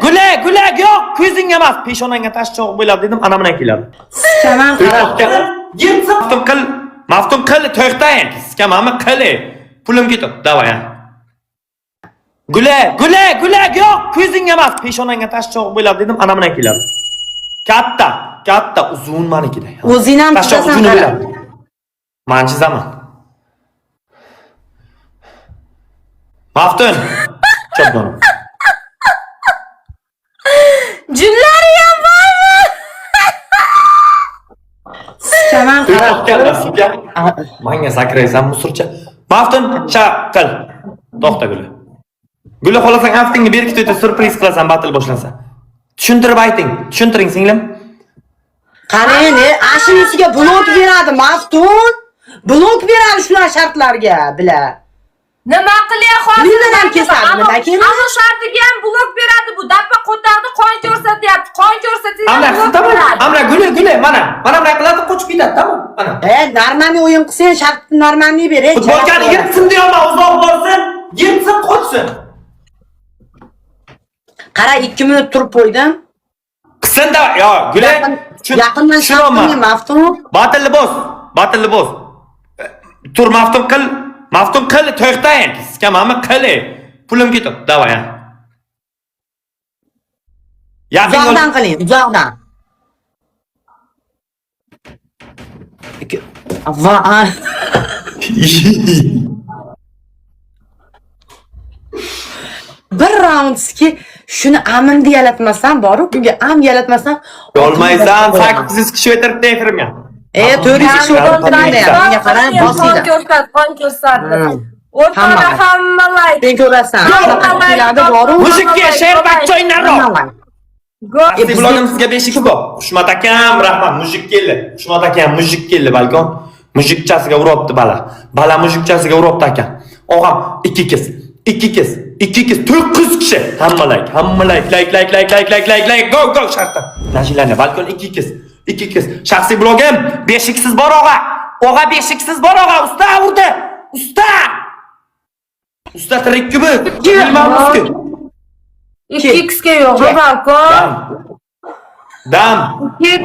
Gule yo'q, ko'zing emas, peshonangga tash cho'g'ib bo'ladi dedim, ana bilan keladi. Tamam, Maftun qil, to'xtang. Sizga qil. Pulim ketib, davay. Gule yo'q, ko'zing emas, peshonangga tash cho'g'ib bo'ladi dedim, ana bilan keladi. Katta uzun manikida. O'zing ham chiqasan qara. Men chizaman. Maftun. Chopman. Junlari ham bormi? Tamam, Sizga menga sakraysan musurcha. Maftun, qil. To'xta Guli xolasang haftingni berkitib surpriz qilasan, battle boshlansa. Tushuntirib ayting. Tushuntiring singlim. Qarang, ashinisiga blok beradi Maftun. Blok beradi shular shartlarga, bila. Nima qilyapsiz? Mendan ham kesadi, lekin ana shartiga ham blok beradi bu. Dappa qo'taqni qon ko'rsatyapti. Qon ko'rsatyapti. Amra Guli, mana bunaqa qiladi, qochib ketadi, tamom. Mana. Normalniy o'yin qilsang, shart normalniy ber. Futbolkani yirtsin deyapman, uzoq borsin, yirtsin, qochsin. Qara 2 minut turib qo'ydim. Qisanda, yo, Guli. Yaqindan shaqtini Maftun. Battle boss. Tur Maftun qil, to'xtang. Sizga qil. Pulim ketib, davay. Uzoqdan qiling, uzoqdan. Va. Bir raundski shuni amin deyalatmasam boru, bunga am yalatmasam olmaysan, 800 kishi o'tiribdi efirimga. 400 kishi o'tiribdi. Menga qarang, bosinglar. Qon ko'rsatdi. O'rtada hamma like. Sen ko'rasan. Keladi boru. Muzikka she'r bachcha o'ynarroq. Siz blogim sizga 5x bor. Xushmat akam, rahmat, mujik keldi. Xushmat akam, mujik keldi balkon. Mujikchasiga uribdi bala mujikchasiga uribdi akam. Og'am 2 kiz 900 kishi. Hamma like, go shartda. Nashilarni balkon 2 kiz. Shaxsiy blogim 5x bor og'a. Og'a 5x bor og'a. Usta urdi. Usta tirik kubi. Bilmaymiz-ku. 2x ga yo'q, balkon. Dam.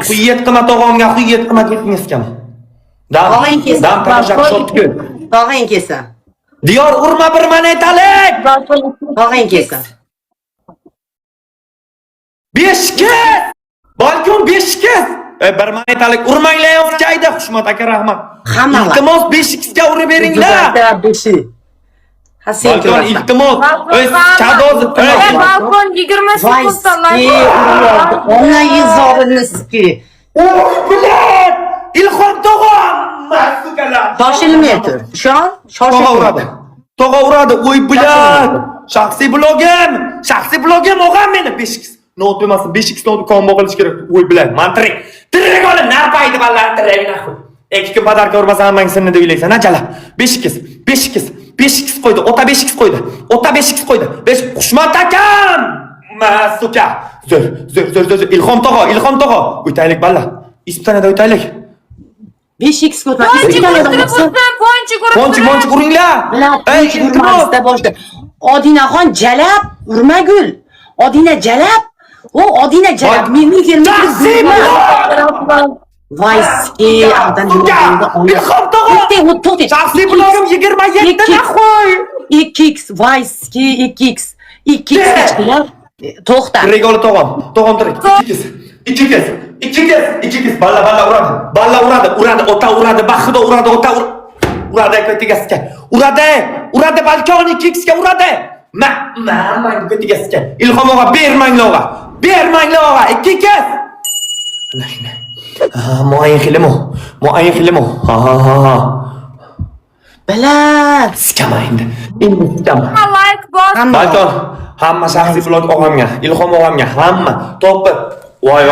Quyet qimmat og'amga quyet qimmat ketdingizmi? Dam tarashaq shotku. Tog'ing kelsa. Diyor urma bir mana aytalik. Tog'ing kelsa. 5 kiz. Balkon 5 kiz. Bir mana aytalik urmanglar o'tkaydi. Xushmat aka, rahmat. Iltimos 5x ga urib beringlar. Balkon iltimos. O'z chadoz. Balkon 20 sekunddan Ona yuzoriski. Bilan Ilhom tog'am. Masukalar. Shoshilmaydi. Shoshilmaydi. Tog'a uradi. O'y bilan. Shaxsiy blogim og'am meni 5x. Not bo'lmasin 5x not kombo qilish kerak. O'y bilan. Mantirik. Tirik olib narpaydi ballar tirik naxu. 2 kun padarka urmasa hammangisini deb o'ylaysan, ha chala. 5x qo'ydi. Ota 5x qo'ydi. 5 Xushmat akam. Masuka. Zo'r. Ilhom tog'a. O'taylik ballar. Ispaniyada o'taylik. 5x ko'tarib Ponchi uringlar. Iltimosda boshda. Odinaxon jalab, urmagul. Odina jalab. Meni kelmaydi. Vayski, avdan Ilhom tog'a. Shaxsiy blogim 27 na qo'y. 2x, Vayski 2x. 2x chiqdilar. To'xta. Regoli tog'am tirik. 2 kiz. Balla uradi. Ota uradi. Baxida uradi. Ota uradi ko'tigasiga. Uradi balkon 2x ga uradi. Men ko'tigasiga. Ilhom og'a bermanglar og'a. 2 kiz. Muayyin xilimo. Ha. Balat. Skamaydi. like bos. Balkon hamma shaxsiy blog og'amga, Ilhom og'amga, hamma to'pi. Voy.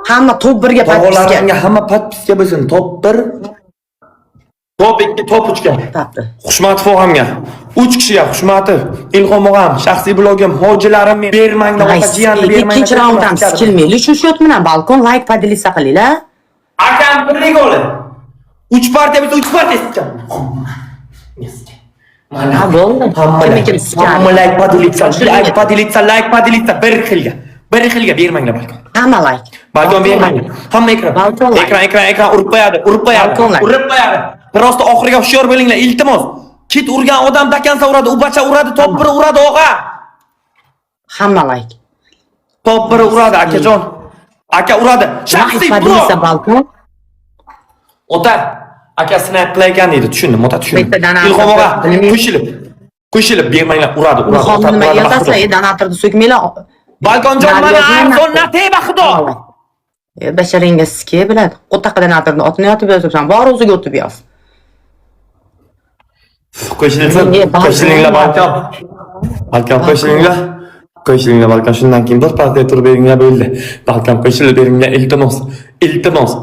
Hamma top 1 ga Tog'alarimga hamma podpiska bo'lsin. Top 1. Top 2, top 3 ga. Xushmatov og'amga. 3 kishiga Xushmatov, Ilhom og'am, shaxsiy blogim, hojilarim bermanglar, jiyanni bermanglar. Ikkinchi raunddan skilmayli. Shu shot bilan balkon like podilisa qilinglar. Akam bir gol. 3 partiya biz 3 partiya istgan. Ha, bo'ldi. Kim sikadi? Hamma like padilitsa, like padilitsa, like padilitsa bir xilga. Bir xilga bermanglar balkon. Hamma like. Balkon bermanglar. Hamma ekran. Balkon like. Ekran urib qo'yadi, Balkon like. urib qo'yadi. Prosta oxiriga hushyor bo'linglar, iltimos. Kit urgan odam dakansa uradi, u bacha uradi, top biri uradi, og'a. Hamma like. Top biri uradi, akajon. Aka uradi. Shaxsiy Padilitsa balkon. Ota, aka snap qilayotgan deydi, tushundim, ota tushundim. Bittadan Ilhom og'a, bilmayman. qo'shilib bermanglar, uradi. Ilhom nima yozasizlar? Donatorni so'kmanglar. Balkonjon mana iPhone nateba xudo. Basharingiz ke biladi. Qo'taqa donatorni otni yotib yozibsan, bor o'ziga o'tib yoz. Qo'shilinglar balkon. Balkon qo'shilinglar. Qo'shilinglar balkon, shundan keyin bir partiya turib beringlar bo'ldi. Balkon qo'shilib beringlar, iltimos.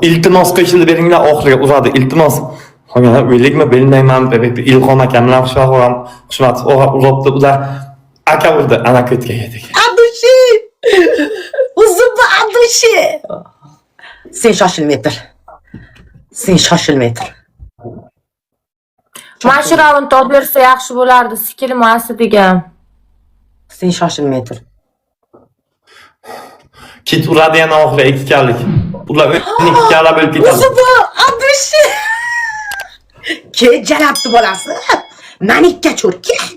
Iltimos qo'shilib beringlar, oxiriga uradi, iltimos. Qolgan o'ylikmi bilmayman, Ilhom akam bilan Xushmat og'a uribdi, ular aka urdi, ana ketgan edik. Adushi! Uzun adushi! Sen shoshilmay tur. Sen shoshilmay tur. Mana shu raund top bersa yaxshi bo'lardi, sikilmasi degan. Sen shoshilmay tur. Kit uradi yana oxiriga 2 kalik. Ular 2 kala bo'lib ketadi. Uzun adushi! Ke jalabdi bolasi. Manikka cho'rka.